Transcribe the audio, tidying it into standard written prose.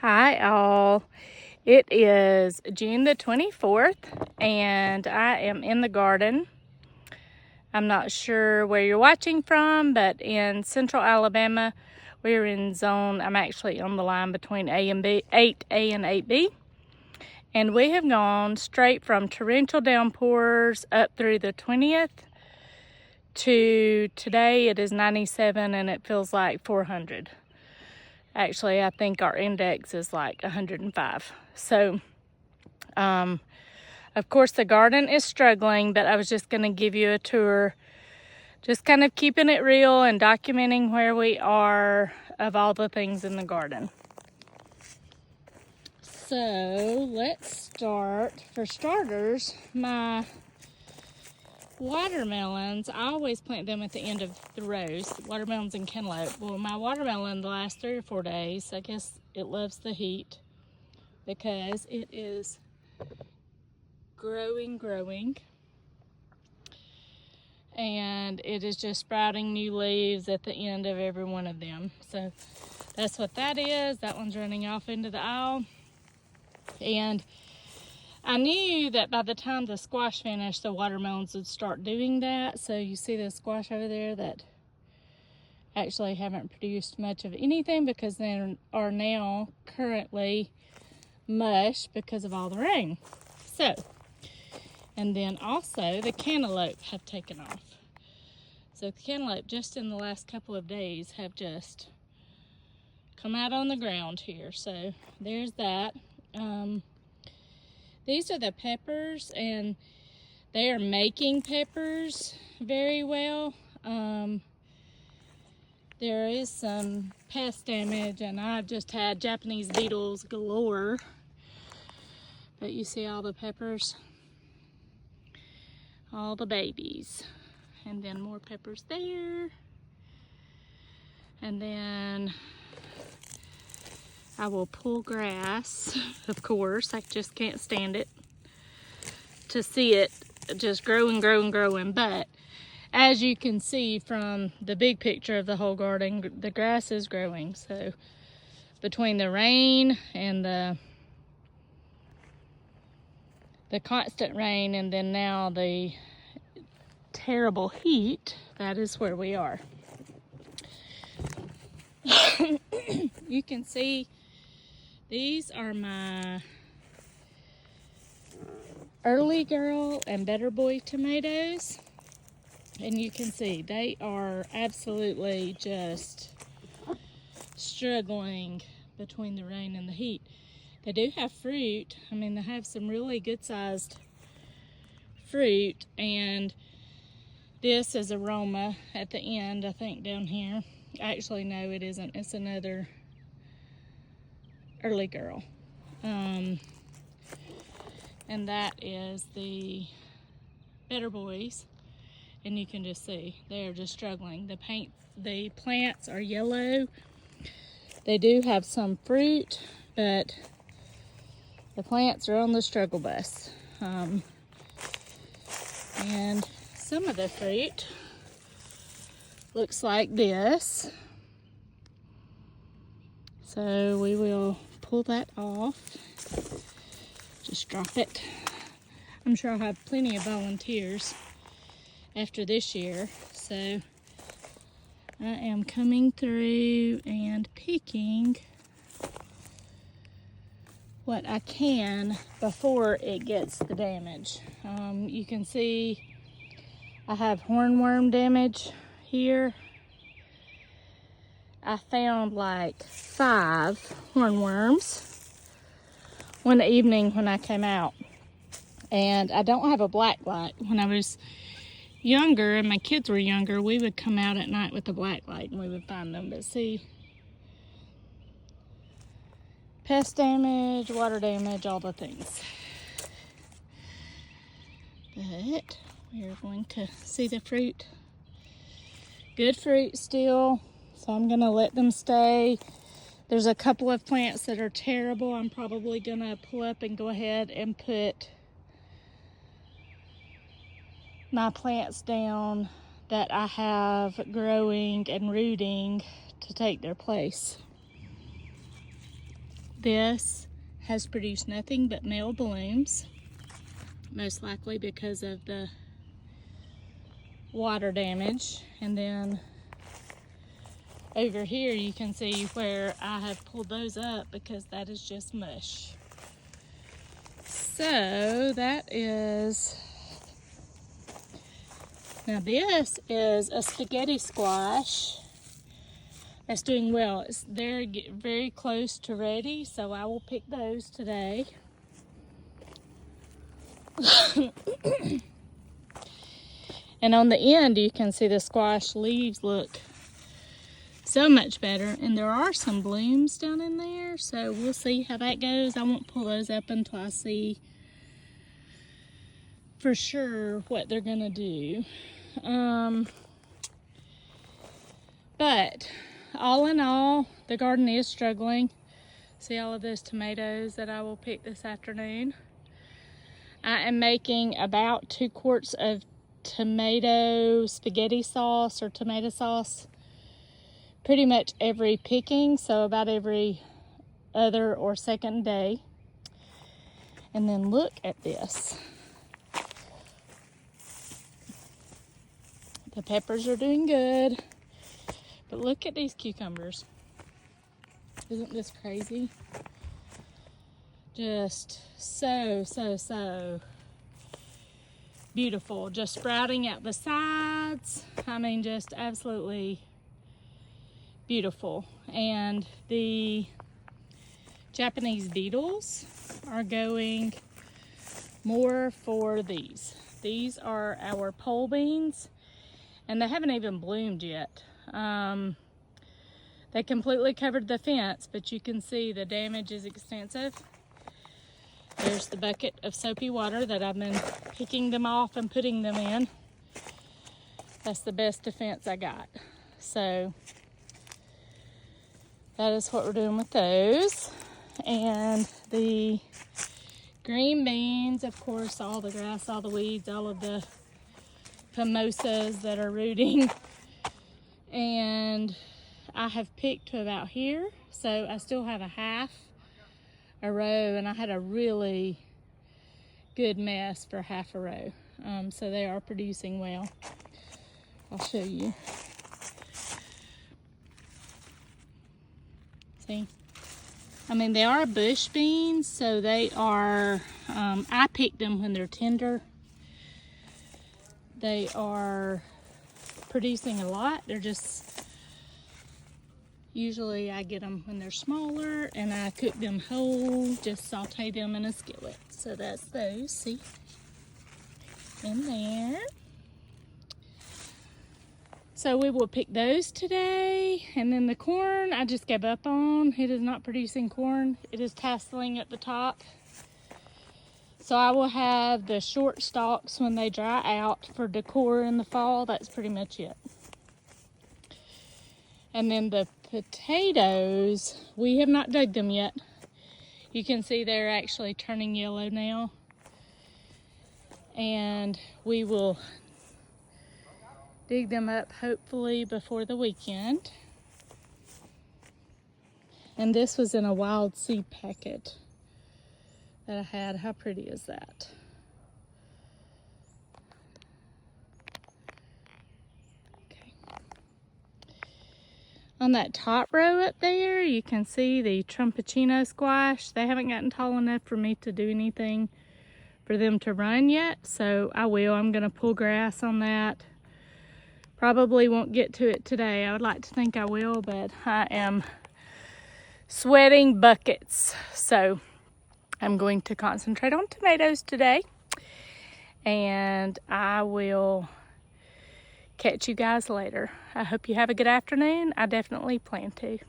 Hi all. It is June the 24th and I am in the garden. I'm not sure where you're watching from, but in central Alabama, we're in zone, I'm actually on the line between A and B, 8A and 8B. And we have gone straight from torrential downpours up through the 20th to today. It is 97 and it feels like 400. Actually, I think our index is like 105. So, of course, the garden is struggling, but I was just going to give you a tour, just kind of keeping it real and documenting where we are of all the things in the garden. So, let's start. For starters, my watermelons, I always plant them at the end of the rows, watermelons and cantaloupe. Well, my watermelon the last 3 or 4 days, I guess it loves the heat because it is growing, and it is just sprouting new leaves at the end of every one of them. So that's what that is. That one's running off into the aisle, and I knew that by the time the squash finished, the watermelons would start doing that. So you see the squash over there that actually haven't produced much of anything because they are now currently mush because of all the rain. So, and then also the cantaloupe have taken off. So the cantaloupe just in the last couple of days have just come out on the ground here. So there's that. These are the peppers, and they are making peppers very well. There is some pest damage, and I've just had Japanese beetles galore. But you see all the peppers, all the babies, and then more peppers there. And then I will pull grass, of course. I just can't stand it to see it just growing. But as you can see from the big picture of the whole garden, the grass is growing. So between the rain and the constant rain, and then now the terrible heat, that is where we are. You can see these are my Early Girl and Better Boy tomatoes. And you can see they are absolutely just struggling between the rain and the heat. They do have fruit. I mean, they have some really good sized fruit, and this is aroma at the end, I think, down here. Actually, no, it isn't. It's another Early Girl. And that is the Better Boys. And you can just see they're just struggling. The plants are yellow. They do have some fruit, but the plants are on the struggle bus. And some of the fruit looks like this. So we will pull that off. Just drop it. I'm sure I'll have plenty of volunteers after this year. So I am coming through and picking what I can before it gets the damage. You can see I have hornworm damage here. I found like 5 hornworms one evening when I came out. And I don't have a black light. When I was younger and my kids were younger, we would come out at night with a black light and we would find them. But see, pest damage, water damage, all the things. But we're going to see the fruit. Good fruit still, so I'm gonna let them stay. There's a couple of plants that are terrible. I'm probably gonna pull up and go ahead and put my plants down that I have growing and rooting to take their place. this has produced nothing but male blooms, most likely because of the water damage. And then over here you can see where I have pulled those up because that is just mush. So that is, now this is a spaghetti squash that's doing well. They're very close to ready, so I will pick those today. And on the end, you can see the squash leaves look so much better. And there are some blooms down in there, so we'll see how that goes. I won't pull those up until I see for sure what they're gonna do. But all in all, the garden is struggling. See all of those tomatoes that I will pick this afternoon. I am making about 2 quarts of tomato spaghetti sauce or tomato sauce pretty much every picking, so about every other or second day. And then look at this. The peppers are doing good. But look at these cucumbers. Isn't this crazy? Just so beautiful. Just sprouting out the sides. I mean, just absolutely beautiful. And the Japanese beetles are going more for these. These are our pole beans, and they haven't even bloomed yet. They completely covered the fence, but you can see the damage is extensive. There's the bucket of soapy water that I've been picking them off and putting them in. That's the best defense I got. So that is what we're doing with those. And the green beans, of course, all the grass, all the weeds, all of the mimosas that are rooting. And I have picked to about here, so I still have a row, and I had a really good mess for half a row. So they are producing well. I'll show you. See? I mean, they are bush beans, so they are, I picked them when they're tender. They are producing a lot. They're just, usually I get them when they're smaller, and I cook them whole, just saute them in a skillet. So that's those, see, in there. So we will pick those today. And then the corn, I just gave up on. It is not producing corn. It is tasseling at the top. So I will have the short stalks when they dry out for decor in the fall. That's pretty much it. And then the potatoes, we have not dug them yet. You can see they're actually turning yellow now. And we will dig them up hopefully before the weekend. And this was in a wild seed packet that I had. How pretty is that? Okay. On that top row up there, you can see the Trumpicino squash. They haven't gotten tall enough for me to do anything for them to run yet, so I will. I'm gonna pull grass on that. Probably won't get to it today. I would like to think I will, but I am sweating buckets. So I'm going to concentrate on tomatoes today, and I will catch you guys later. I hope you have a good afternoon. I definitely plan to.